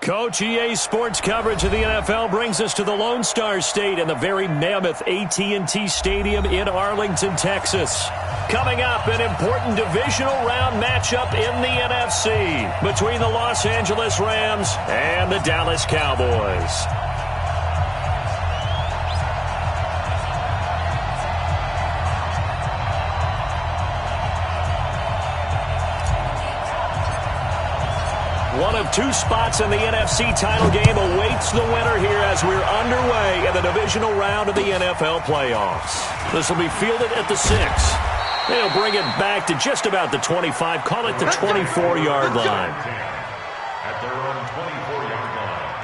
Coach, EA Sports coverage of the NFL brings us to the Lone Star State and the very mammoth AT&T Stadium in Arlington, Texas. Coming up, an important divisional round matchup in the NFC between the Los Angeles Rams and the Dallas Cowboys. One of two spots in the NFC title game awaits the winner here as we're underway in the divisional round of the NFL playoffs. This will be fielded at the 6. They'll bring it back to just about the 25, call it the 24-yard line. At their own 24-yard line.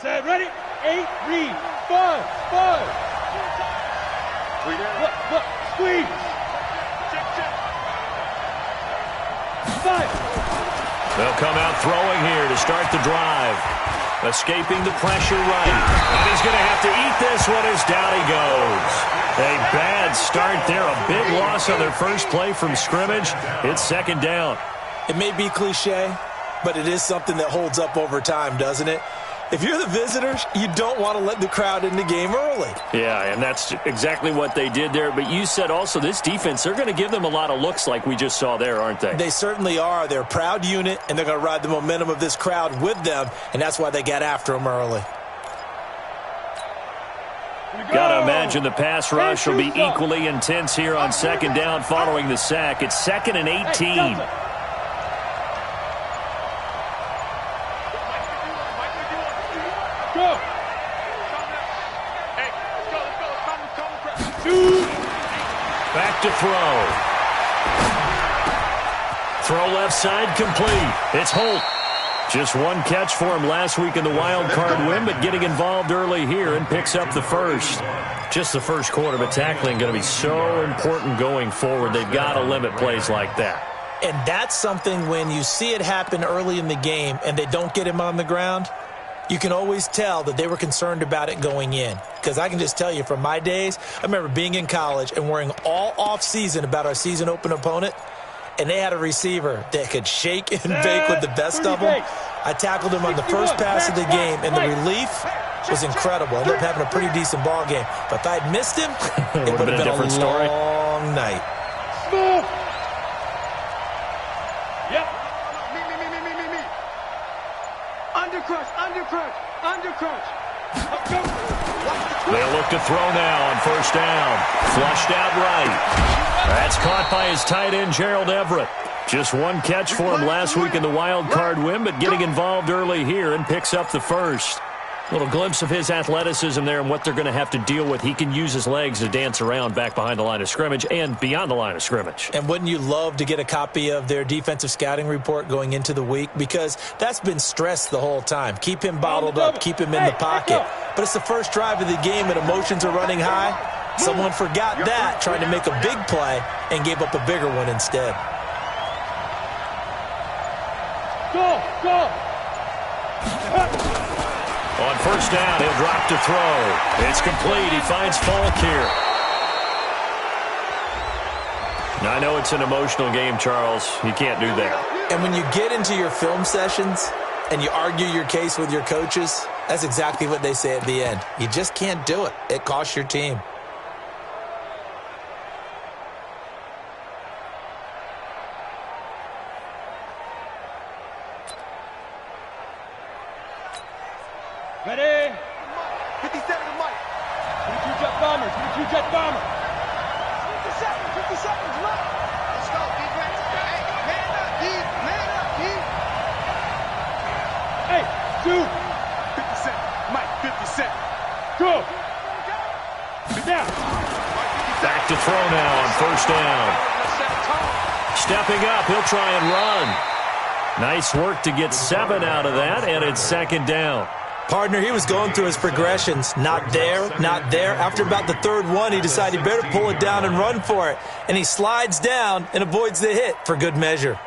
Set, ready? 8, read. 5. Look, squeeze. Check. 5. They'll come out throwing here to start the drive. Escaping the pressure right. And he's going to have to eat this one as down he goes. A bad start there. A big loss on their first play from scrimmage. It's second down. It may be cliche, but it is something that holds up over time, doesn't it? If you're the visitors, you don't want to let the crowd in the game early. Yeah, and that's exactly what they did there. But you said also this defense, they're going to give them a lot of looks like we just saw there, aren't they? They certainly are. They're a proud unit, and they're going to ride the momentum of this crowd with them, and that's why they got after them early. Got to imagine the pass rush will be equally intense here on second down following the sack. It's 2nd and 18. Back to throw. Throw left side complete. It's Holt. Just one catch for him last week in the wild card win, but getting involved early here and picks up the first. Just the first quarter, but tackling going to be so important going forward. They've got to limit plays like that. And that's something when you see it happen early in the game and they don't get him on the ground, you can always tell that they were concerned about it going in. Because I can just tell you from my days, I remember being in college and worrying all off-season about our season open opponent, and they had a receiver that could shake and bake with the best of them. I tackled him on the first pass of the game, and the relief was incredible. I ended up having a pretty decent ball game. But if I had missed him, it would have been a different story. Long night. Yep. Me. Undercrush. They'll look to throw now on first down. Flushed out right. That's caught by his tight end, Gerald Everett. Just one catch for him last week in the wild card win, but getting involved early here and picks up the first. A little glimpse of his athleticism there and what they're going to have to deal with. He can use his legs to dance around back behind the line of scrimmage and beyond the line of scrimmage. And wouldn't you love to get a copy of their defensive scouting report going into the week? Because that's been stressed the whole time. Keep him bottled up. Keep him in the pocket. But it's the first drive of the game and emotions are running high. Someone forgot that, trying to make a big play, and gave up a bigger one instead. Go! On first down, he'll drop to throw. It's complete. He finds Falk here. Now, I know it's an emotional game, Charles. You can't do that. And when you get into your film sessions and you argue your case with your coaches, that's exactly what they say at the end. You just can't do it. It costs your team. Ready? 57 to Mike. 22 jet bombers. 50 seconds, look. Let's go, defense. Hey, man up, D. Hey, 50 seconds. Mike, 50 seconds. Go. Down. Back to throw now on first down. Stepping up, he'll try and run. Nice work to get 7 out of that, and it's second down. Partner, he was going through his progressions. Not there. After about the third one, he decided he better pull it down and run for it. And he slides down and avoids the hit for good measure.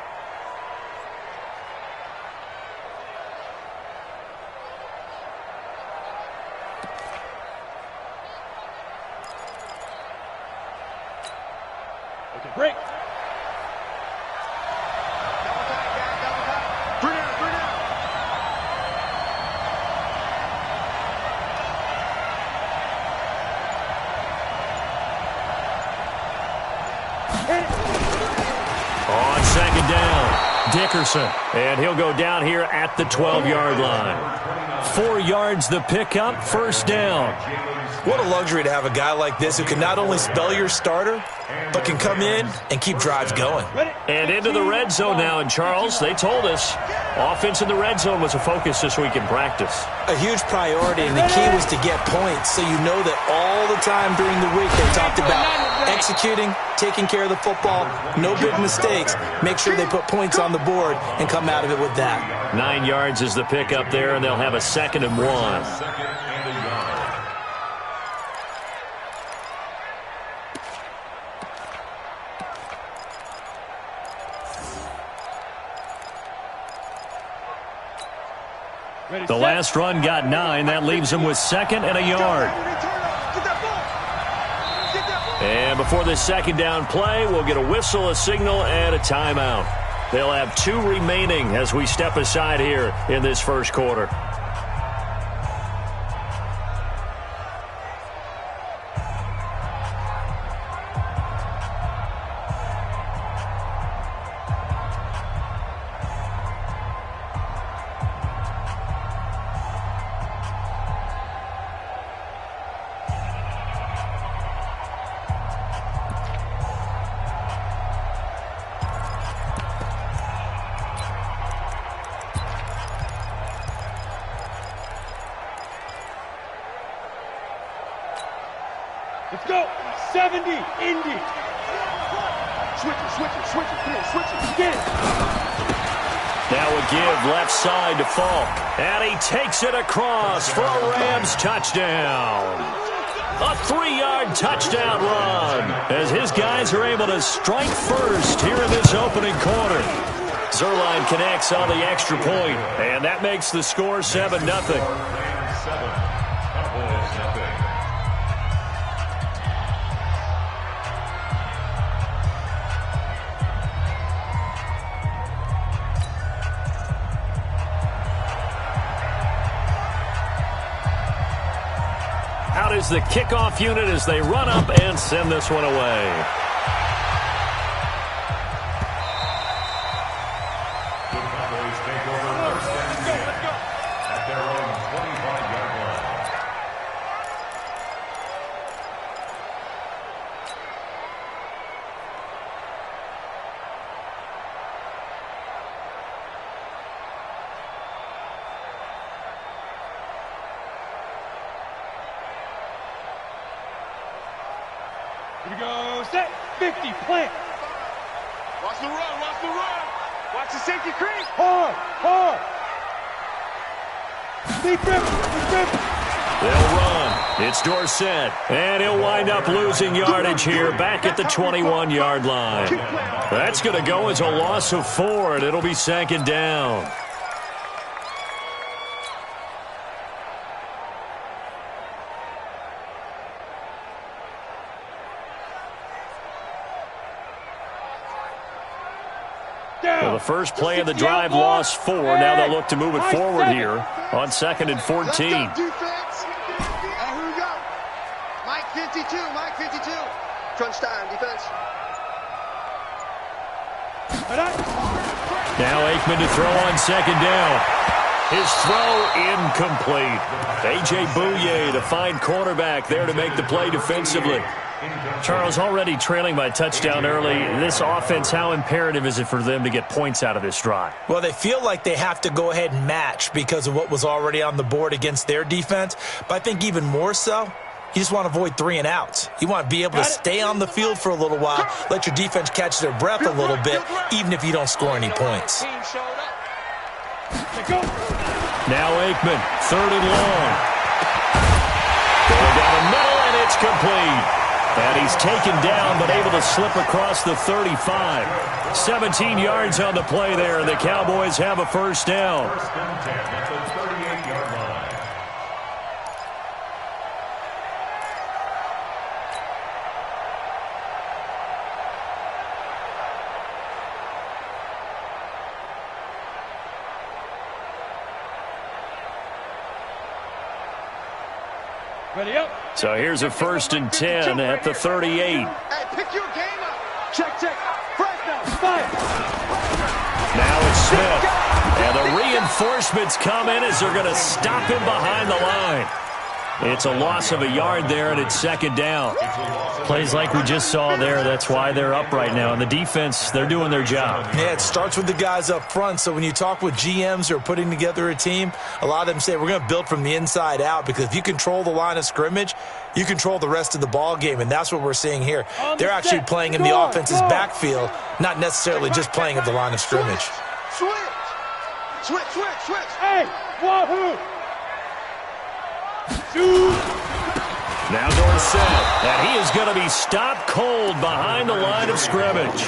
Dickerson, and he'll go down here at the 12-yard line. 4 yards the pickup, first down. What a luxury to have a guy like this who can not only spell your starter, but can come in and keep drives going. And into the red zone now, and Charles, they told us offense in the red zone was a focus this week in practice. A huge priority, and the key was to get points, so you know that all the time during the week they talked about executing, taking care of the football, no big mistakes, make sure they put points on the board and come out of it with that. 9 yards is the pickup there, and they'll have a 2nd and 1. The last run got 9. That leaves him with 2nd and a yard. And before this 2nd down play, we'll get a whistle, a signal, and a timeout. They'll have 2 remaining as we step aside here in this first quarter. Let's go. 70, Indy. Switch it. Get it. Now a give left side to Falk. And he takes it across for a Rams touchdown. A 3-yard touchdown run as his guys are able to strike first here in this opening quarter. Zerline connects on the extra point, and that makes the score 7-0. Out is the kickoff unit as they run up and send this one away. Here we go. Set. 50. Plant. Watch the run. Watch the safety creep. Hard. Deep rip. They'll run. It's Dorsett. And he'll wind up losing yardage here back at the 21-yard line. That's going to go as a loss of 4, and it'll be 2nd down. Well, the first play of the drive lost 4. Now they'll look to move it forward here on 2nd and 14. Let's go, defense. And here we go. Mike 52. Crunch time, defense. Now Aikman to throw on 2nd down. His throw incomplete. A.J. Bouye to find cornerback there to make the play defensively. Charles, already trailing by a touchdown early. This offense, how imperative is it for them to get points out of this drive? Well, they feel like they have to go ahead and match because of what was already on the board against their defense. But I think even more so, you just want to avoid 3 and outs. You want to be able to stay on the field for a little while, let your defense catch their breath a little bit, even if you don't score any points. Now Aikman, 3rd and long. Going down the middle, and it's complete. And he's taken down, but able to slip across the 35. 17 yards on the play there, and the Cowboys have a first down. Ready up. So here's a 1st and 10 at the 38. Hey, pick your game up. Check. Fresh now. Fire. Now Reinforcements come in as they're going to stop him behind the line. It's a loss of a yard there, and it's second down. Plays like we just saw there. That's why they're up right now. And the defense, they're doing their job. Yeah, it starts with the guys up front. So when you talk with GMs who are putting together a team, a lot of them say we're going to build from the inside out, because if you control the line of scrimmage, you control the rest of the ball game, and that's what we're seeing here. They're actually playing in the offense's backfield, not necessarily just playing at the line of scrimmage. Switch. Hey, wahoo! Now Dorsett, and he is going to be stopped cold behind the line of scrimmage.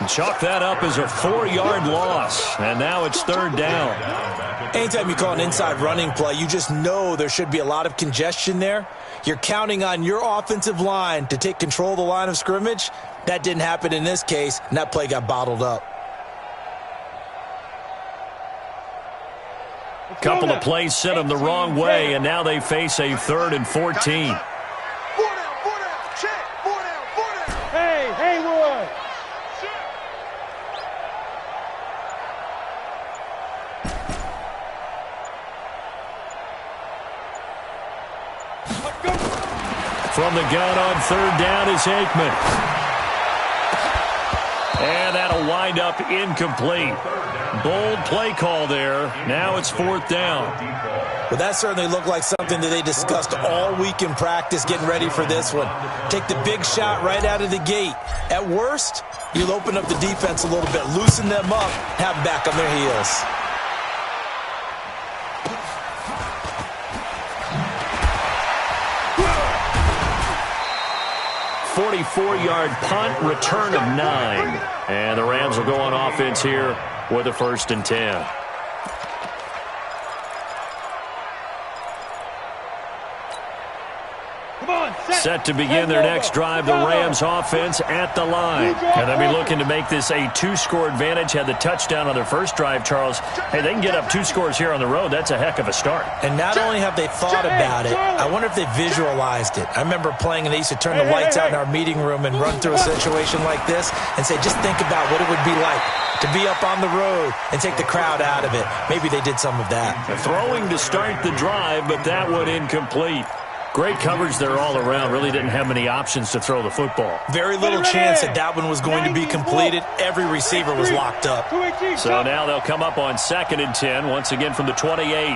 Chalk that up as a 4-yard loss, and now it's third down. Anytime you call an inside running play, you just know there should be a lot of congestion there. You're counting on your offensive line to take control of the line of scrimmage. That didn't happen in this case, and that play got bottled up. Couple of plays sent them the wrong way, and now they face a 3rd and 14. 4 down, check, 4 down. Hey, Haywood. From the gun on 3rd down is Aikman. And that'll wind up incomplete. Bold play call there. Now it's 4th down. Well, that certainly looked like something that they discussed all week in practice getting ready for this one. Take the big shot right out of the gate. At worst, you'll open up the defense a little bit, loosen them up, have them back on their heels. 44-yard punt, return of 9. And the Rams will go on offense here with a 1st and 10. Set to begin their next drive, the Rams offense at the line. And they'll be looking to make this a 2-score advantage. Had the touchdown on their first drive, Charles. Hey, they can get up 2 scores here on the road. That's a heck of a start. And not only have they thought about it, I wonder if they visualized it. I remember playing and they used to turn the lights out in our meeting room and run through a situation like this and say, just think about what it would be like to be up on the road and take the crowd out of it. Maybe they did some of that. Throwing to start the drive, but that one incomplete. Great coverage there all around. Really didn't have many options to throw the football. Very little chance that that one was going to be completed. Every receiver was locked up. So now they'll come up on 2nd and 10, once again from the 28.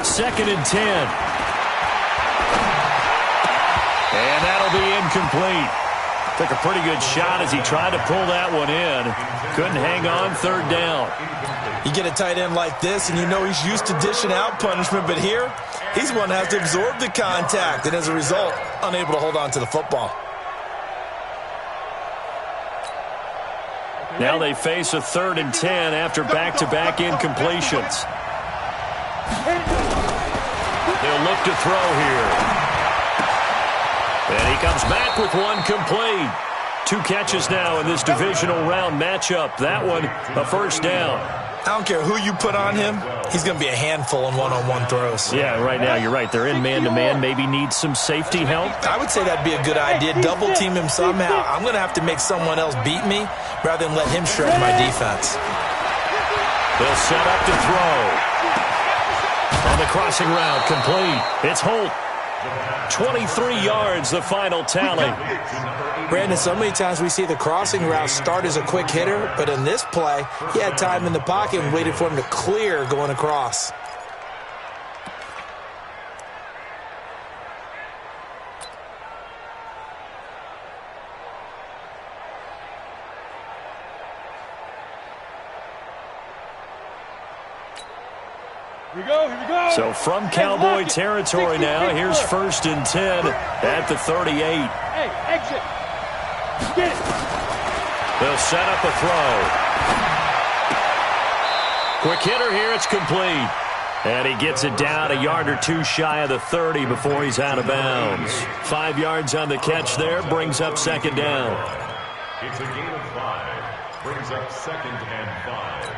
Second and 10. And that'll be incomplete. Took a pretty good shot as he tried to pull that one in. Couldn't hang on, 3rd down. You get a tight end like this, and you know he's used to dishing out punishment, but here, he's one that has to absorb the contact, and as a result, unable to hold on to the football. Now they face a 3rd and 10 after back-to-back incompletions. They'll look to throw here. And he comes back with one complete. 2 catches now in this divisional round matchup. That one, a 1st down. I don't care who you put on him. He's going to be a handful in one-on-one throws. Yeah, right now you're right. They're in man-to-man. Maybe need some safety help. I would say that'd be a good idea. Double-team him somehow. I'm going to have to make someone else beat me rather than let him shred my defense. They'll set up to throw. On the crossing route, complete. It's Holt. 23 yards, the final tally. Brandon, so many times we see the crossing route start as a quick hitter, but in this play, he had time in the pocket and waited for him to clear going across. Here we go. So from Cowboy territory now, here's 1st and 10 at the 38. Hey, exit. Get it. They'll set up a throw. Quick hitter here, it's complete. And he gets it down a yard or 2 shy of the 30 before he's out of bounds. 5 yards on the catch there, brings up 2nd down. It's a gain of 5, brings up 2nd and 5.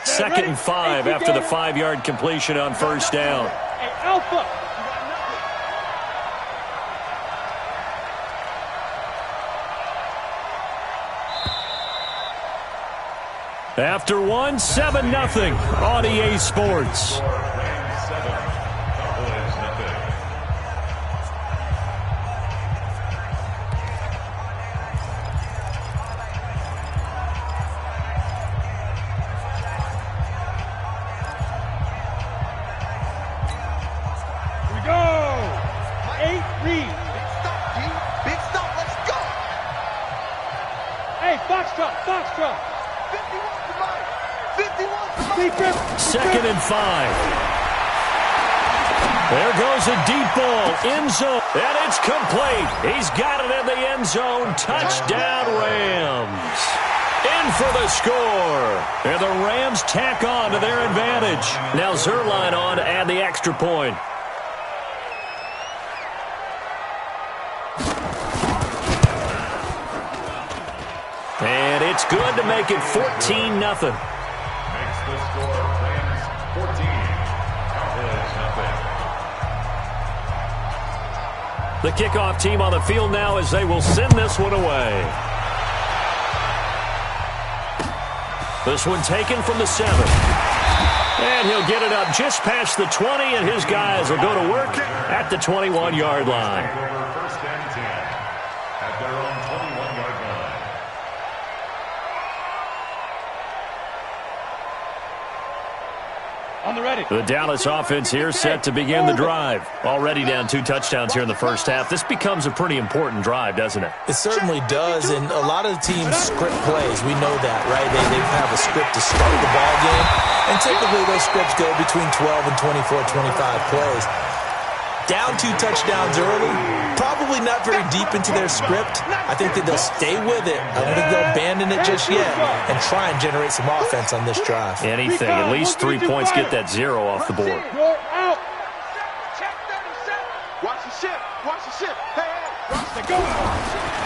2nd and 5 after the 5-yard completion on 1st down. Hey, Alpha. After one, 7-0 on EA Sports. Second and 5. There goes a deep ball, end zone, and it's complete. He's got it in the end zone. Touchdown, Rams. In for the score. And the Rams tack on to their advantage. Now Zerline on to add the extra point. And it's good to make it 14-0. The score, Rams 14, Cowboys nothing. The kickoff team on the field now as they will send this one away. This one taken from the 7. And he'll get it up just past the 20, and his guys will go to work at the 21-yard line. First and 10 at their own 21-yard line. On the ready. The Dallas offense here set to begin the drive. Already down 2 touchdowns here in the first half. This becomes a pretty important drive, doesn't it? It certainly does, and a lot of the teams script plays. We know that, right? They have a script to start the ball game, and typically those scripts go between 12 and 24, 25 plays. Down 2 touchdowns early, probably not very deep into their script. I think that they'll stay with it. I don't think they'll abandon it just yet and try and generate some offense on this drive. Anything, at least 3 points, get that 0 off the board. Out. Watch the ship. Watch the ship. Hey, watch the go.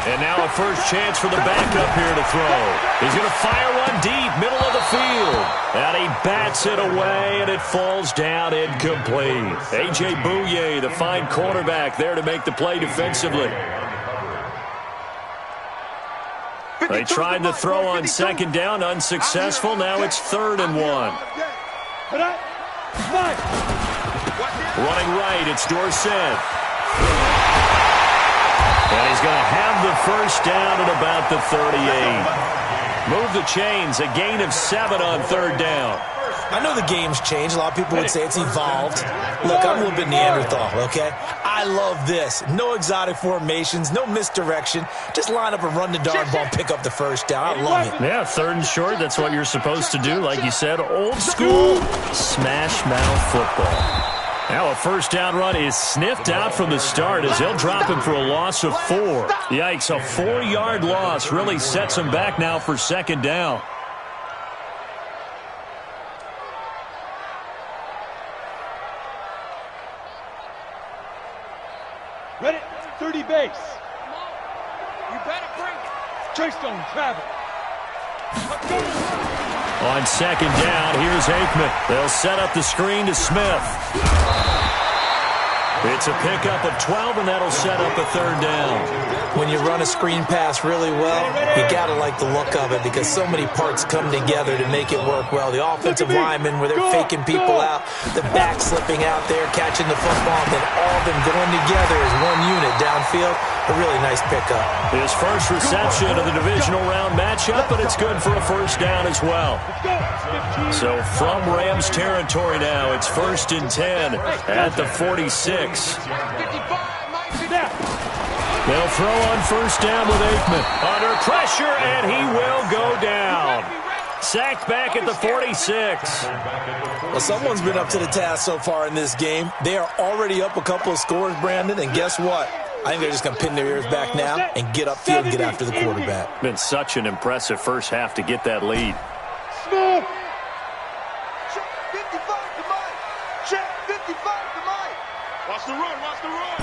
And now a first chance for the backup here to throw. He's going to fire one deep, middle of the field. And he bats it away, and it falls down incomplete. A.J. Bouye, the fine cornerback, there to make the play defensively. They tried to throw on second down, unsuccessful. Now it's 3rd and 1. Running right, it's Dorsett. And he's going to have the first down at about the 38. Move the chains, a gain of 7 on 3rd down. I know the game's changed. A lot of people would say it's evolved. Look, I'm a little bit Neanderthal, okay? I love this. No exotic formations, no misdirection. Just line up and run the darn ball and pick up the first down. I love it. Yeah, 3rd and short, that's what you're supposed to do. Like you said, old school smash mouth football. Now a first down run is sniffed out from the start as they'll drop him for a loss of 4. Yikes, a 4-yard loss really sets him back now for 2nd down. Ready, 30 base. You better bring it. Chase on travel. On 2nd down, here's Aikman. They'll set up the screen to Smith. It's a pickup of 12, and that'll set up a 3rd down. When you run a screen pass really well, you got to like the look of it because so many parts come together to make it work well. The offensive linemen, where they're faking people out, the back slipping out there, catching the football, and then all of them going together as one unit downfield. A really nice pickup. His first reception of the divisional round matchup, but it's good for a first down as well. So from Rams territory now, it's 1st and 10 at the 46. They'll throw on first down with Aikman. Under pressure, and he will go down. Sacked back at the 46. Well, someone's been up to the task so far in this game. They are already up a couple of scores, Brandon, and guess what? I think they're just going to pin their ears back now and get upfield and get after the quarterback. Been such an impressive first half to get that lead. Smooth. Check 55 to Mike. Check 55 to Mike. Watch the run. Watch the run.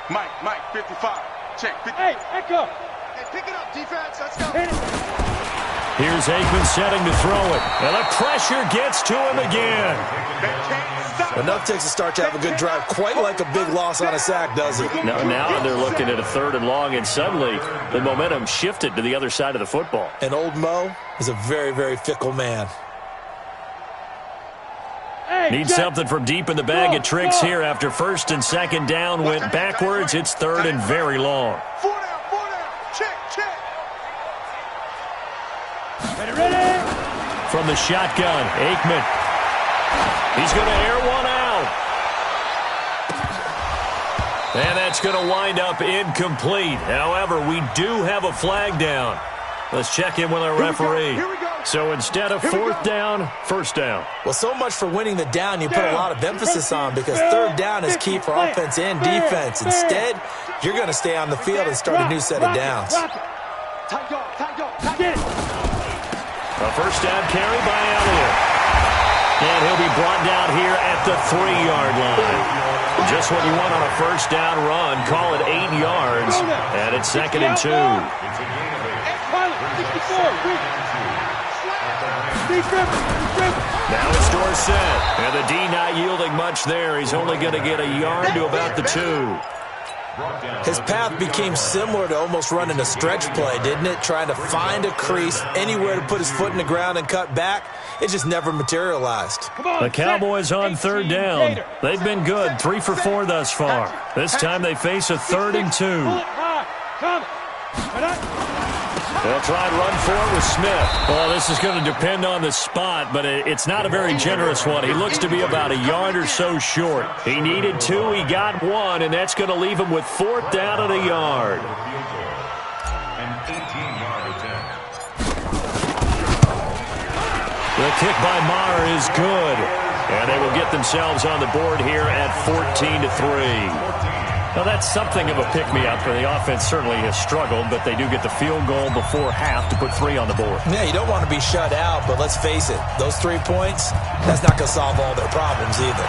Mike, 55. Check 50. Hey, Echo. Hey, pick it up, defense. Let's go. Hit it. Here's Aikman setting to throw it. And the pressure gets to him again. Enough takes a start to have a good drive, quite like a big loss on a sack, does it? Now they're looking at a 3rd and long, and suddenly the momentum shifted to the other side of the football. And old Mo is a very, very fickle man. Needs something from deep in the bag of tricks here after 1st and 2nd down went backwards. It's 3rd and very long. 4 down, check. Ready. From the shotgun, Aikman. He's going to air one out. And that's going to wind up incomplete. However, we do have a flag down. Let's check in with our referee. Here we go. So instead of 4th down, 1st down. Well, so much for winning the down you put a lot of emphasis on, because 3rd down is key for offense and defense. Instead, you're going to stay on the field and start a new set of downs. Tight dog. A 1st down carry by Elliott. And he'll be brought down here at the 3-yard line. Just what you want on a 1st down run. Call it 8 yards. And it's 2nd and 2. Now it's Dorsett. And the D not yielding much there. He's only going to get a yard to about the 2. His path became similar to almost running a stretch play, didn't it? Trying to find a crease, anywhere to put his foot in the ground and cut back. It just never materialized. The Cowboys on 3rd down. They've been good, 3 for 4 thus far. This time they face a 3rd and 2. They'll try and run for it with Smith. Well, this is going to depend on the spot, but it's not a very generous one. He looks to be about a yard or so short. He needed 2, he got 1, and that's going to leave him with 4th down and a yard. An 18-yard attempt. The kick by Maher is good, and they will get themselves on the board here at 14-3. Now, that's something of a pick-me-up. The offense certainly has struggled, but they do get the field goal before half to put 3 on the board. Yeah, you don't want to be shut out, but let's face it, those 3 points, that's not going to solve all their problems either.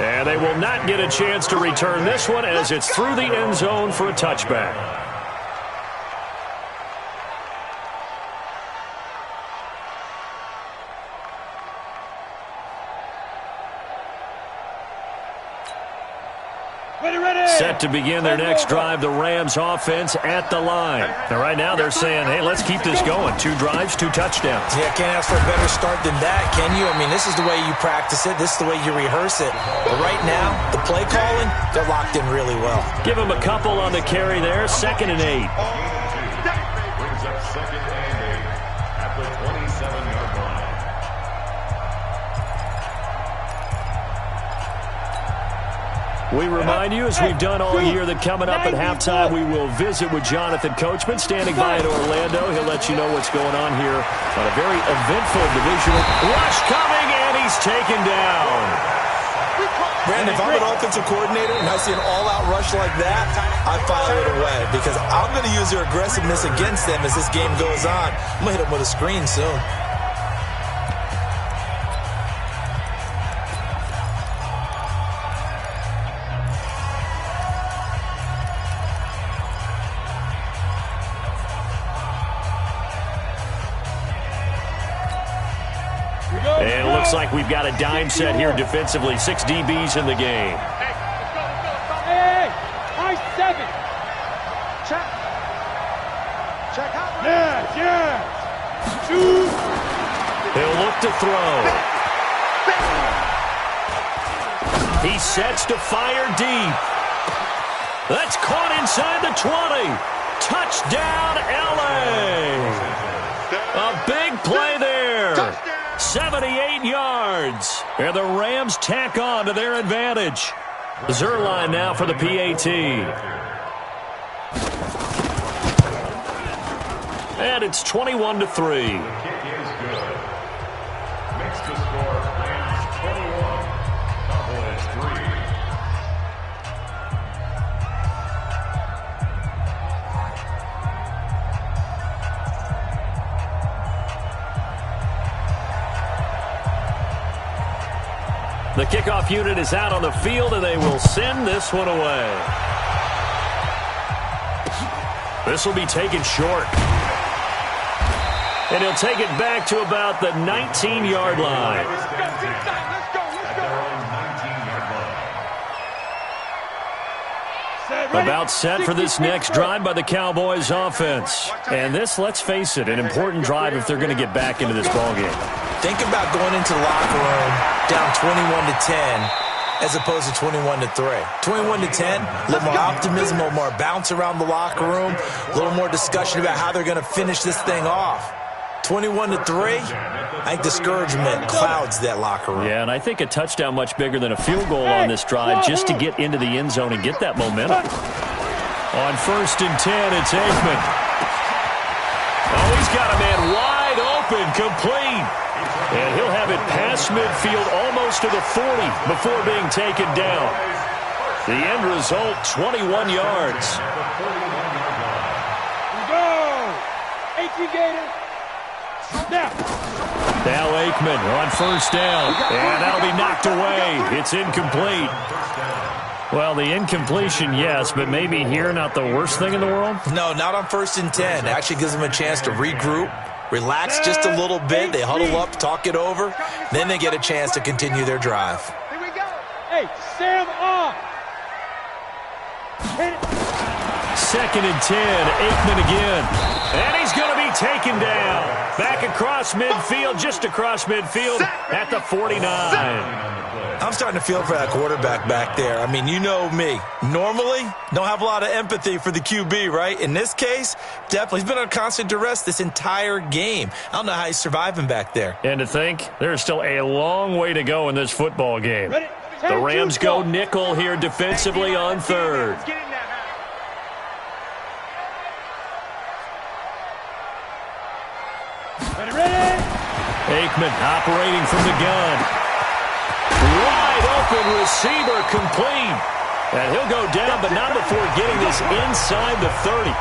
And they will not get a chance to return this one as it's through the end zone for a touchback. Set to begin their next drive, the Rams offense at the line. And right now they're saying, hey, let's keep this going. 2 drives, 2 touchdowns. Yeah, can't ask for a better start than that, can you? I mean, this is the way you practice it. This is the way you rehearse it. But right now, the play calling, they're locked in really well. Give them a couple on the carry there, 2nd and 8. Brings up 2nd and 8 at the 27-yard line. We remind you, as we've done all year, that coming up at halftime, we will visit with Jonathan Coachman, standing by in Orlando. He'll let you know what's going on here on a very eventful divisional. Rush coming, and he's taken down. Brandon, if I'm an offensive coordinator and I see an all-out rush like that, I file it away because I'm going to use their aggressiveness against them as this game goes on. I'm going to hit them with a screen soon. And it looks like we've got a dime set here defensively. 6 DBs in the game. Hey, high 7. Check out. Yes. Shoot. He'll look to throw. He sets to fire deep. That's caught inside the 20. Touchdown, L.A. A big play there. 78 yards. And the Rams tack on to their advantage. Zerline now for the PAT. And it's 21-3. Kick is good. Makes the score Rams 21, Cowboys 3. The kickoff unit is out on the field, and they will send this one away. This will be taken short. And he'll take it back to about the 19-yard line. Let's go, let's go. About set for this next drive by the Cowboys offense. And this, let's face it, an important drive if they're going to get back into this ballgame. Think about going into the locker room down 21-10 as opposed to 21-3. 21-10, a little more optimism, a little more bounce around the locker room, a little more discussion about how they're going to finish this thing off. 21-3, I think discouragement clouds that locker room. Yeah, and I think a touchdown much bigger than a field goal on this drive just to get into the end zone and get that momentum. On 1st and 10, it's Aikman. Oh, he's got a man wide open, complete. And he'll have it past midfield almost to the 40 before being taken down. The end result, 21 yards. Go! 18 Gators. Now Aikman on 1st down, and that'll be knocked away. It's incomplete. Well, the incompletion, yes, but maybe here not the worst thing in the world? No, not on 1st and 10. It actually gives them a chance to regroup, relax just a little bit. They huddle up, talk it over. Then they get a chance to continue their drive. Here we go. Hey, Sam off. 2nd and 10, Aikman again. And he's going to be taken down. Back across midfield, just across midfield at the 49. I'm starting to feel for that quarterback back there. I mean, you know me. Normally, don't have a lot of empathy for the QB, right? In this case, definitely. He's been on constant duress this entire game. I don't know how he's surviving back there. And to think, there's still a long way to go in this football game. The Rams go nickel here defensively on 3rd. Aikman operating from the gun. Wide open receiver complete. And he'll go down, but not before getting this inside the 30.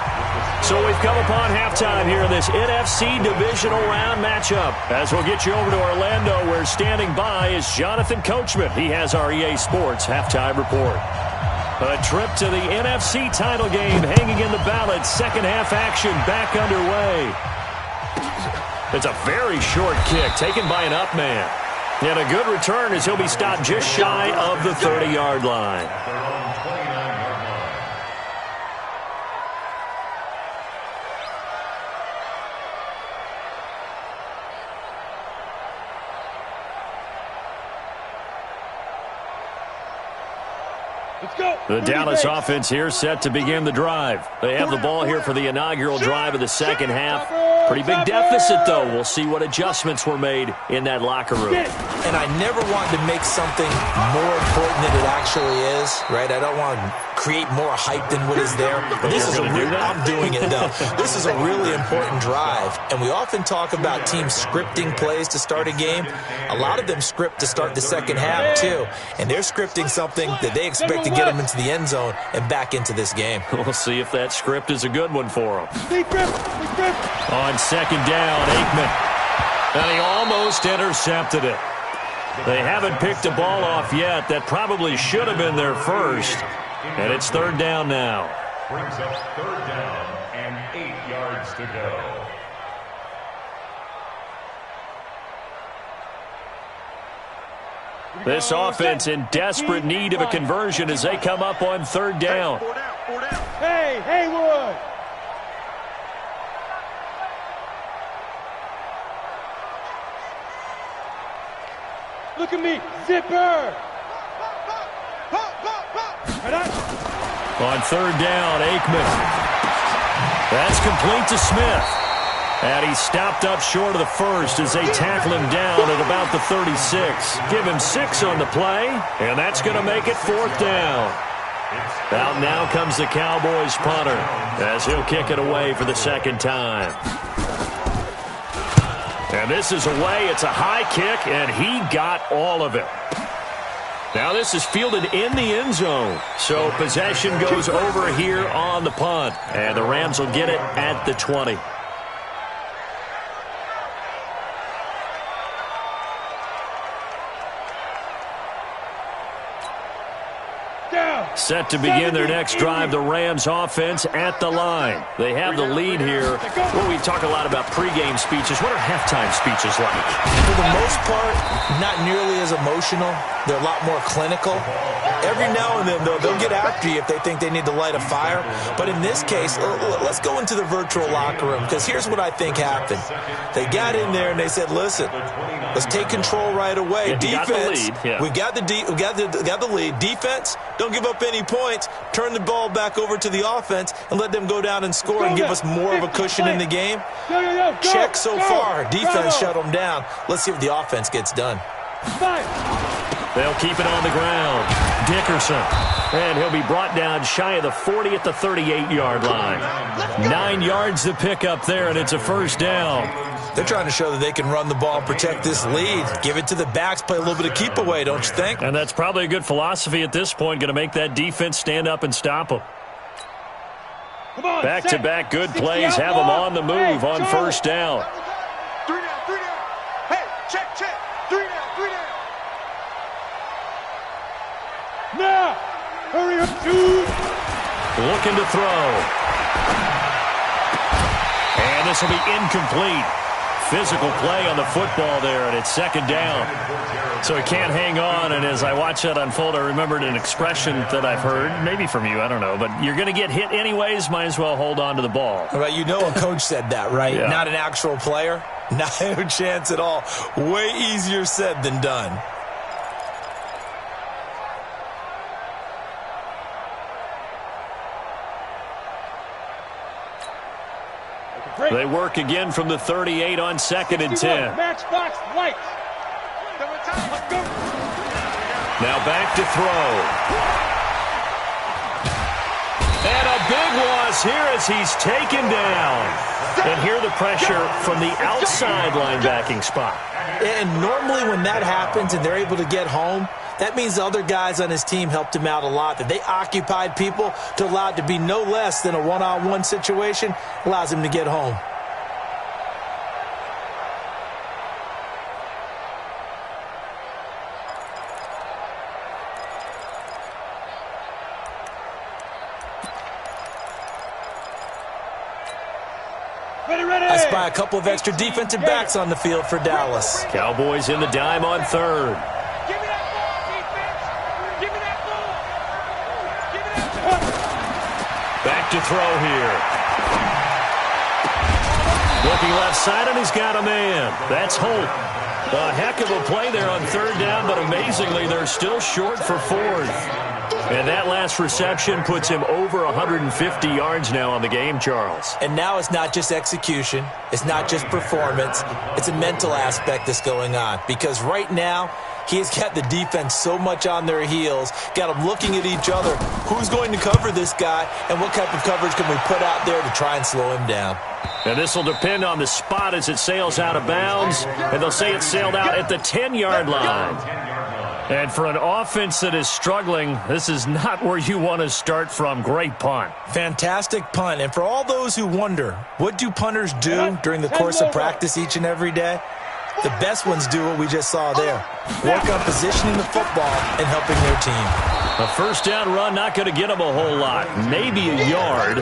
So we've come upon halftime here in this NFC divisional round matchup. As we'll get you over to Orlando, where standing by is Jonathan Coachman. He has our EA Sports halftime report. A trip to the NFC title game hanging in the balance. Second half action back underway. It's a very short kick taken by an up man. And a good return as he'll be stopped just shy of the 30-yard line. The Dallas offense here set to begin the drive. They have the ball here for the inaugural drive of the second half. Pretty big deficit, though. We'll see what adjustments were made in that locker room. And I never want to make something more important than it actually is, right? I don't want to create more hype than what is there. But this is I'm doing it, though. This is a really important drive. And we often talk about teams scripting plays to start a game. A lot of them script to start the second half, too. And they're scripting something that they expect to get them into the end zone and back into this game. We'll see if that script is a good one for them. On 2nd down, Aikman. And he almost intercepted it. They haven't picked a ball off yet. That probably should have been their first. And it's 3rd down now. Brings up 3rd down and 8 yards to go. This offense in desperate need of a conversion as they come up on 3rd down. Hey, Haywood. Look at me, zipper. On 3rd down, Aikman. That's complete to Smith. And he's stopped up short of the first as they tackle him down at about the 36. Give him 6 on the play, and that's going to make it 4th down. Out now comes the Cowboys punter as he'll kick it away for the 2nd time. And this is away. It's a high kick, and he got all of it. Now this is fielded in the end zone. So possession goes over here on the punt. And the Rams will get it at the 20. Set to begin their next drive, the Rams offense at the line. They have the lead here. Well, we talk a lot about pregame speeches. What are halftime speeches like? For the most part, not nearly as emotional. They're a lot more clinical. Every now and then, though, they'll get after you if they think they need to light a fire. But in this case, let's go into the virtual locker room, because here's what I think happened. They got in there and they said, listen, let's take control right away. Yeah, Defense, we got the lead. Defense, don't give up any points. Turn the ball back over to the offense and let them go down and score and give us more of a cushion in the game. Check so far. Defense shut them down. Let's see what the offense gets done. They'll keep it on the ground. Dickerson. And he'll be brought down shy of the 40 at the 38-yard line. 9 yards to pick up there, and it's a first down. They're trying to show that they can run the ball and protect this lead. Give it to the backs, play a little bit of keep away, don't you think? And that's probably a good philosophy at this point, going to make that defense stand up and stop them. Back-to-back good plays have them on the move on first down. 3 down, 3 down. Hey, check. 3 down, 3 down. Now, hurry up, dude. Looking to throw. And this will be incomplete. Physical play on the football there, and it's second down. So he can't hang on, and as I watch that unfold, I remembered an expression that I've heard, maybe from you, I don't know, but you're going to get hit anyways, might as well hold on to the ball. Right, you know a coach said that, right? Yeah. Not an actual player. Not a chance at all. Way easier said than done. They work again from the 38 on 2nd and 10. Matchbox lights. Now back to throw. And a big loss here as he's taken down. And here the pressure from the outside linebacking spot. And normally when that happens and they're able to get home, that means the other guys on his team helped him out a lot. That they occupied people to allow it to be no less than a one-on-one situation, allows him to get home. I spy a couple of extra defensive backs on the field for Dallas. Cowboys in the dime on 3rd. Give me that ball, defense. Give me that ball. Give me that ball. Back to throw here. Looking left side, and he's got a man. That's Holt. A heck of a play there on 3rd down, but amazingly, they're still short for 4th. And that last reception puts him over 150 yards now on the game, Charles. And now it's not just execution. It's not just performance. It's a mental aspect that's going on. Because right now, he has got the defense so much on their heels, got them looking at each other. Who's going to cover this guy, and what type of coverage can we put out there to try and slow him down? And this will depend on the spot as it sails out of bounds. And they'll say it sailed out at the 10-yard line. And for an offense that is struggling, this is not where you want to start from. Great punt. Fantastic punt. And for all those who wonder, what do punters do during the course of practice each and every day? The best ones do what we just saw there. Work on positioning the football and helping their team. A first down run, not going to get them a whole lot. Maybe a yard.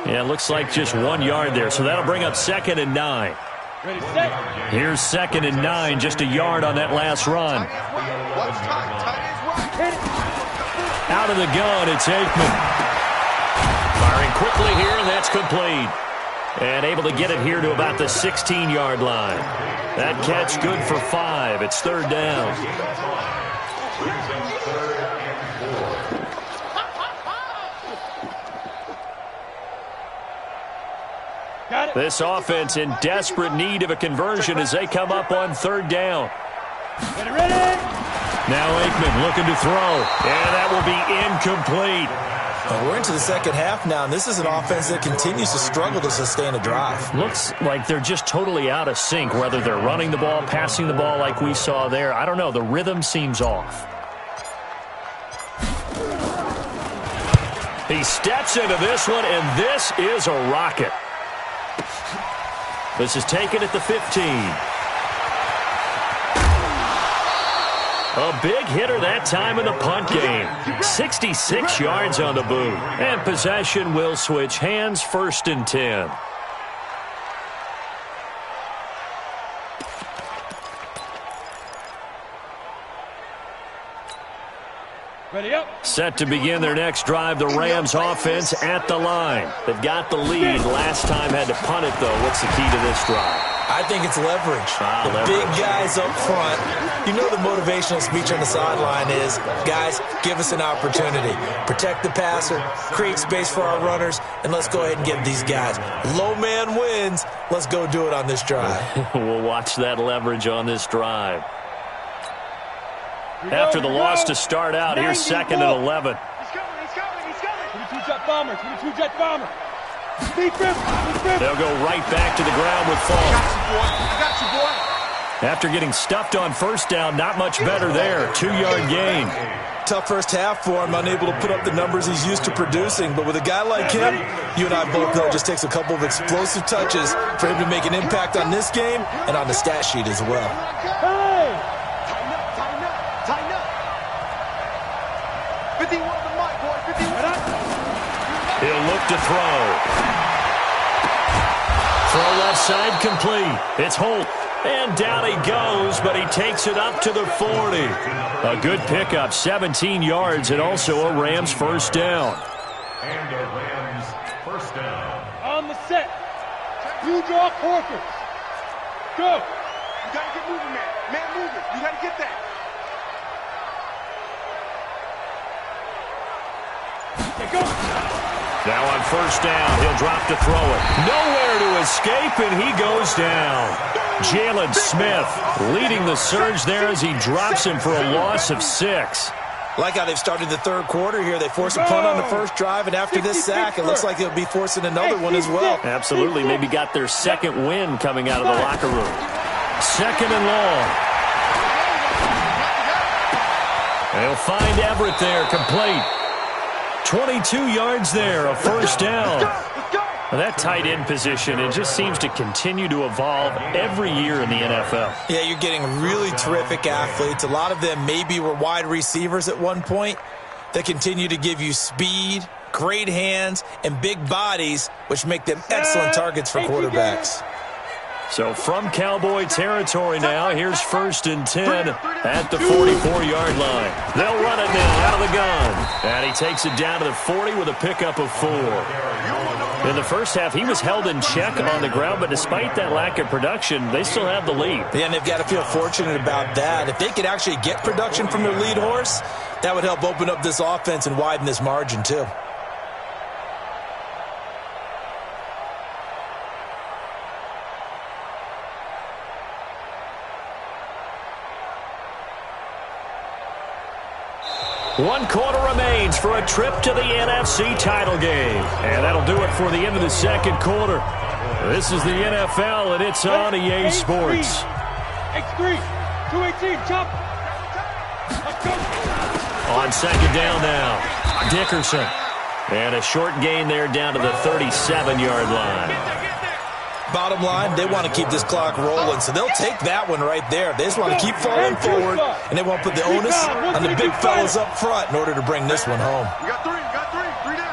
Yeah, it looks like just 1 yard there. So that'll bring up 2nd and 9. Here's 2nd and 9, just a yard on that last run. Out of the gun, it's Aikman. Firing quickly here, and that's complete. And able to get it here to about the 16-yard line. That catch good for 5. It's 3rd down. This offense in desperate need of a conversion as they come up on 3rd down. Now Aikman looking to throw, and that will be incomplete. We're into the second half now, and this is an offense that continues to struggle to sustain a drive. Looks like they're just totally out of sync, whether they're running the ball, passing the ball like we saw there. I don't know. The rhythm seems off. He steps into this one, and this is a rocket. This is taken at the 15. A big hitter that time in the punt game. 66 yards on the boot. And possession will switch hands, 1st and 10. Ready up. Set to begin their next drive, the Rams offense at the line. They've got the lead. Last time had to punt it, though. What's the key to this drive? I think it's leverage. The big guys up front. You know the motivational speech on the sideline is, guys, give us an opportunity. Protect the passer, create space for our runners, and let's go ahead and get these guys. Low man wins. Let's go do it on this drive. We'll watch that leverage on this drive. After the loss to start out, here's 2nd and 11. He's coming. 22 jet bomber. 22 jet bomber. They'll go right back to the ground with Falk. I got you, boy. After getting stuffed on 1st down, not much better there. 2-yard gain. Tough first half for him, unable to put up the numbers he's used to producing. But with a guy like him, you and I both know it just takes a couple of explosive touches for him to make an impact on this game and on the stat sheet as well. Hey! Tighten up. 51 the mic, boy. 51. He'll look to throw. Throw left side complete. It's Holt. And down he goes, but he takes it up to the 40. A good pickup, 17 yards, and also a Rams 1st down. And a Rams 1st down. On the set. You draw quarters. Go. You gotta get moving, man. Man moving. You gotta get that. Go. Now on 1st down, he'll drop to throw it. Nowhere to escape, and he goes down. Jalen Smith leading the surge there as he drops him for a loss of 6. Like how they've started the 3rd quarter here. They force a punt on the 1st drive, and after this sack, it looks like they'll be forcing another one as well. Absolutely. Maybe got their 2nd win coming out of the locker room. 2nd and long. They'll find Everett there, complete. 22 yards there, a 1st down. That tight end position, it just seems to continue to evolve every year in the NFL. Yeah, you're getting really terrific athletes. A lot of them maybe were wide receivers at one point. They continue to give you speed, great hands, and big bodies, which make them excellent targets for quarterbacks. So from Cowboy territory now, here's 1st and 10 at the 44-yard line. They'll run it now out of the gun. And he takes it down to the 40 with a pickup of 4. In the first half, he was held in check on the ground, but despite that lack of production, they still have the lead. Yeah, and they've got to feel fortunate about that. If they could actually get production from their lead horse, that would help open up this offense and widen this margin too. One quarter remains for a trip to the NFC title game. And that'll do it for the end of the 2nd quarter. This is the NFL, and it's on EA Sports. X3, 218, chop. Let's go. On 2nd down now, Dickerson. And a short gain there down to the 37-yard line. Bottom line, they want to keep this clock rolling, so they'll take that one right there. They just want to keep falling forward, and they want to put the onus on the big fellas up front in order to bring this one home. You got 3, three down.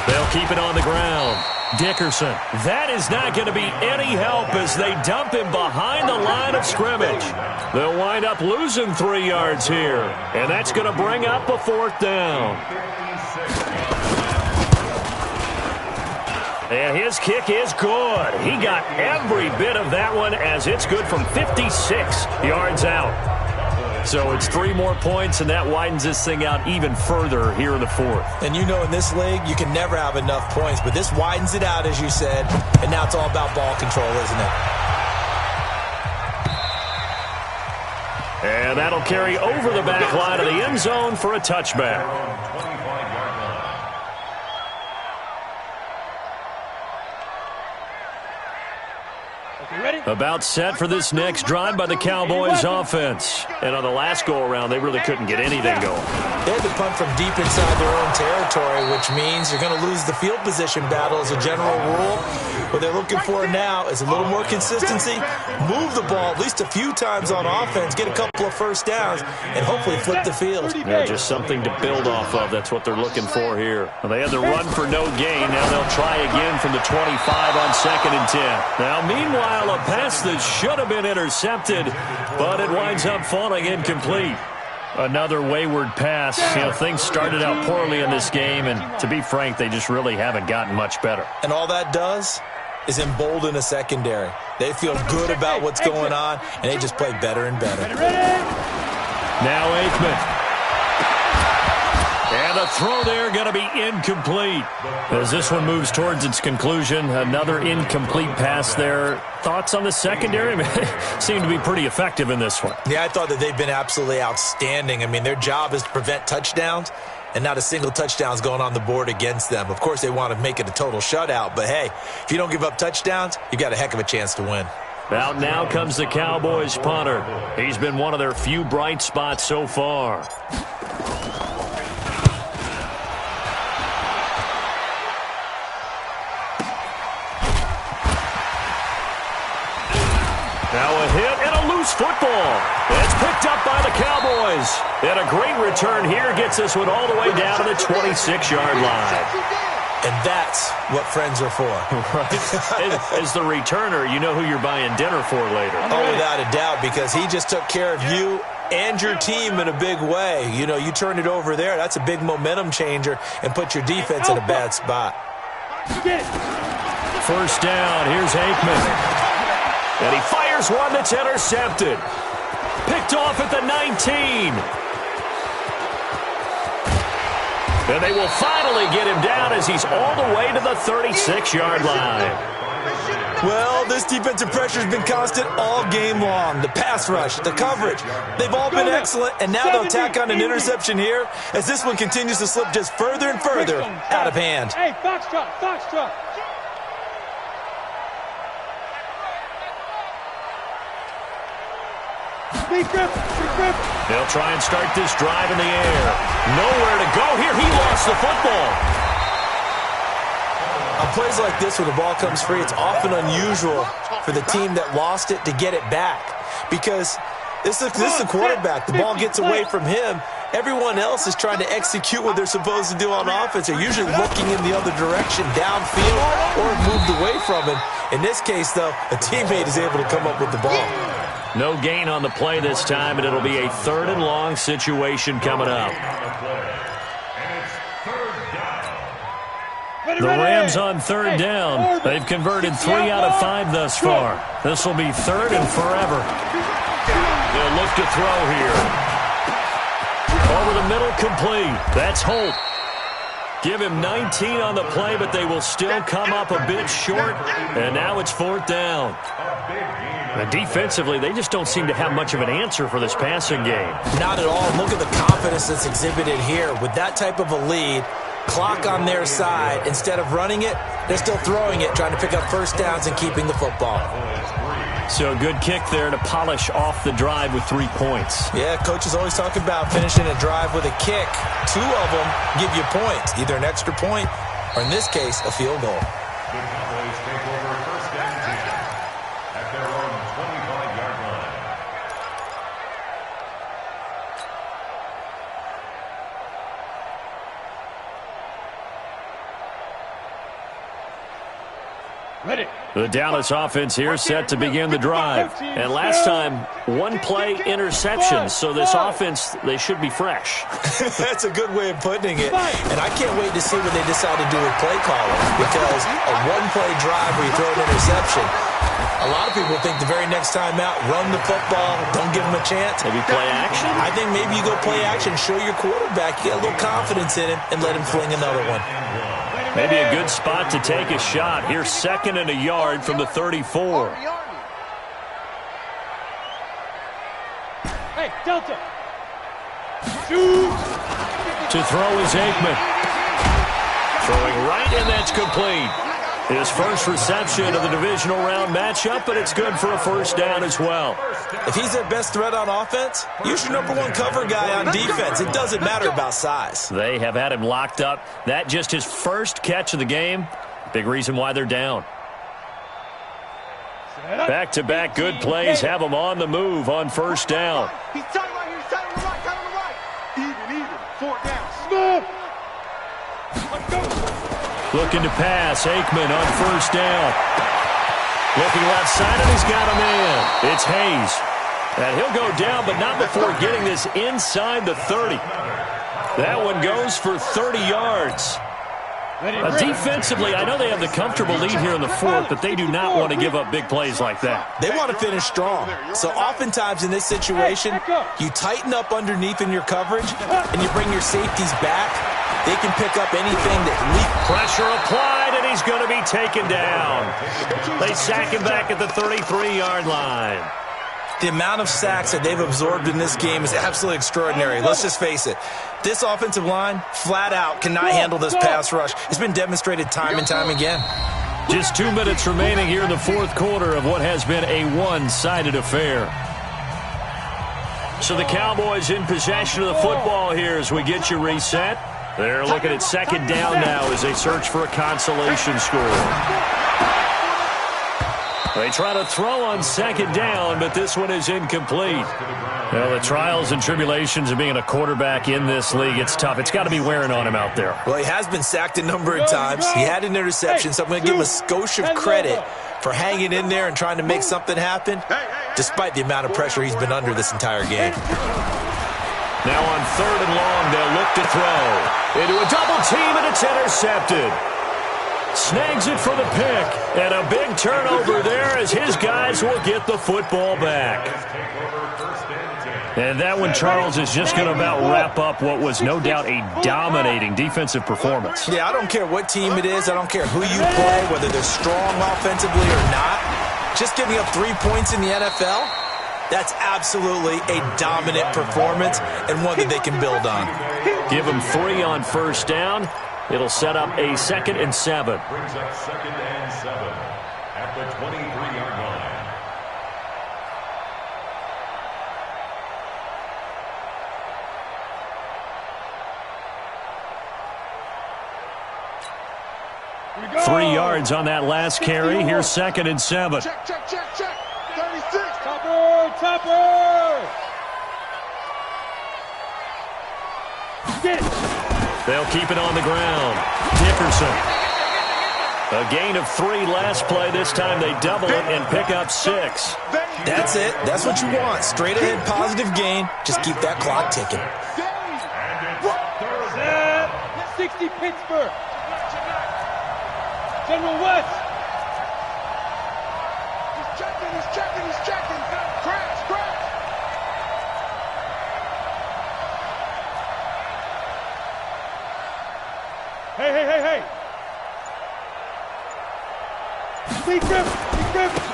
They'll keep it on the ground. Dickerson. That is not going to be any help as they dump him behind the line of scrimmage. They'll wind up losing 3 yards here, and that's going to bring up a 4th down. And his kick is good. He got every bit of that one as it's good from 56 yards out. So it's 3 more points, and that widens this thing out even further here in the 4th. And you know in this league, you can never have enough points, but this widens it out, as you said, and now it's all about ball control, isn't it? And that'll carry over the back line of the end zone for a touchback. About set for this next drive by the Cowboys offense. And on the last go-around, they really couldn't get anything going. They had to punt from deep inside their own territory, which means you're going to lose the field position battle as a general rule. What they're looking for now is a little more consistency, move the ball at least a few times on offense, get a couple of first downs, and hopefully flip the field. Yeah, just something to build off of. That's what they're looking for here. Well, they had the run for no gain. Now they'll try again from the 25 on 2nd and 10. Now, meanwhile, a pass that should have been intercepted, but it winds up falling incomplete. Another wayward pass. You know, things started out poorly in this game, and to be frank, they just really haven't gotten much better. And all that does is embolden a secondary. They feel good about what's going on, and they just play better and better. Now Aikman. And the throw there going to be incomplete. As this one moves towards its conclusion, another incomplete pass there. Thoughts on the secondary? Seem to be pretty effective in this one. Yeah, I thought that they've been absolutely outstanding. I mean, their job is to prevent touchdowns, and not a single touchdown's going on the board against them. Of course, they want to make it a total shutout, but hey, if you don't give up touchdowns, you've got a heck of a chance to win. Out now comes the Cowboys punter. He's been one of their few bright spots so far. Now a hit and a loose football. It's picked up by the Cowboys. And a great return here gets this one all the way down to the 26-yard line. And that's what friends are for. Right. As the returner, you know who you're buying dinner for later. Oh, without a doubt, because he just took care of you and your team in a big way. You know, you turned it over there. That's a big momentum changer and put your defense in a bad spot. First down. Here's Aikman. And he fires one that's intercepted. Picked off at the 19. And they will finally get him down as he's all the way to the 36-yard line. Well, this defensive pressure has been constant all game long. The pass rush, the coverage, they've all been excellent, and now they'll tack on an interception here as this one continues to slip just further and further out of hand. Hey, Foxtrot, Foxtrot. They'll try and start this drive in the air. Nowhere to go here. He lost the football. On plays like this where the ball comes free, it's often unusual for the team that lost it to get it back. Because this is the quarterback. The ball gets away from him. Everyone else is trying to execute what they're supposed to do on offense. They're usually looking in the other direction, downfield, or moved away from him. In this case, though, a teammate is able to come up with the ball. No gain on the play this time, and it'll be a 3rd and long situation coming up. The Rams on 3rd down. They've converted 3 out of 5 thus far. This will be 3rd and forever. They'll look to throw here. Over the middle, complete. That's Holt. Give him 19 on the play, but they will still come up a bit short. And now it's 4th down. And defensively, they just don't seem to have much of an answer for this passing game. Not at all. Look at the confidence that's exhibited here. With that type of a lead, clock on their side, instead of running it, they're still throwing it, trying to pick up first downs and keeping the football. So a good kick there to polish off the drive with 3 points. Yeah, coaches always talk about finishing a drive with a kick. 2 of them give you points, either an extra point or, in this case, a field goal. The Cowboys take over 1st and 10 at their own 25-yard line. Ready. The Dallas offense here set to begin the drive. And last time, 1-play interception. So this offense, they should be fresh. That's a good way of putting it. And I can't wait to see what they decide to do with play calling, because a 1-play drive where you throw an interception, a lot of people think the very next time out, run the football, don't give them a chance. Maybe play action? I think maybe you go play action, show your quarterback, you get a little confidence in him, and let him fling another one. Maybe a good spot to take a shot. Here's 2nd and a yard from the 34. Hey, Delta. Shoot. To throw is Aikman. Throwing right, and that's complete. His first reception of the divisional round matchup, but it's good for a first down as well. If he's their best threat on offense, use your number one cover guy on defense. It doesn't matter about size. They have had him locked up. That just his first catch of the game. Big reason why they're down. Back-to-back good plays have them on the move on first down. He's tight right here. He's tight on the right. Tight on the right. Even. 4 down. Smooth. Let's go. Looking to pass. Aikman on first down. Looking left side, and he's got him in. It's Hayes. And he'll go down, but not before getting this inside the 30. That one goes for 30 yards. Defensively, I know they have the comfortable lead here in the fourth, but they do not want to give up big plays like that. They want to finish strong. So oftentimes in this situation, you tighten up underneath in your coverage, and you bring your safeties back. They can pick up anything that leaks. Pressure applied, and he's going to be taken down. They sack him back at the 33-yard line. The amount of sacks that they've absorbed in this game is absolutely extraordinary. Let's just face it. This offensive line, flat out, cannot handle this pass rush. It's been demonstrated time and time again. Just 2 minutes remaining here in the fourth quarter of what has been a one-sided affair. So the Cowboys in possession of the football here as we get you reset. They're looking at second down now as they search for a consolation score. They try to throw on second down, but this one is incomplete. Well, the trials and tribulations of being a quarterback in this league, it's tough. It's got to be wearing on him out there. Well, he has been sacked a number of times. He had an interception, so I'm going to give him a skosh of credit for hanging in there and trying to make something happen, despite the amount of pressure he's been under this entire game. Now on third and long, they'll look to throw. Into a double team, and it's intercepted. Snags it for the pick, and a big turnover there as his guys will get the football back. And that one, Charles, is just going to about wrap up what was no doubt a dominating defensive performance. Yeah, I don't care what team it is. I don't care who you play, whether they're strong offensively or not. Just giving up 3 points in the NFL, that's absolutely a dominant performance and one that they can build on. Give them 3 on first down. It'll set up a 2nd and 7. Brings up 2nd and 7 at the 23-yard line. Here we go. 3 yards on that last carry. Here's 2nd and 7. Check. 36. Topper. Get it. They'll keep it on the ground. Dickerson. A gain of 3 last play. This time they double it and pick up 6. That's it. That's what you want. Straight ahead, positive gain. Just keep that clock ticking. Set. 60 Pittsburgh. General West. He's checking. Crash. Hey. Speed grip.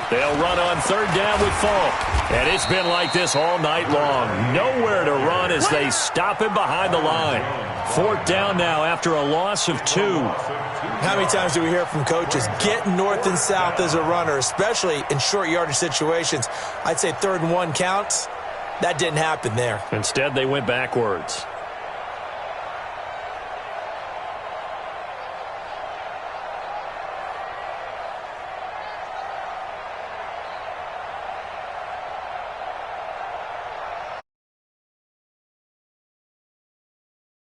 They'll run on third down with Falk. And it's been like this all night long. Nowhere to run as they stop him behind the line. 4th down now after a loss of 2. How many times do we hear from coaches, get north and south as a runner, especially in short yardage situations? I'd say 3rd and 1 counts. That didn't happen there. Instead, they went backwards.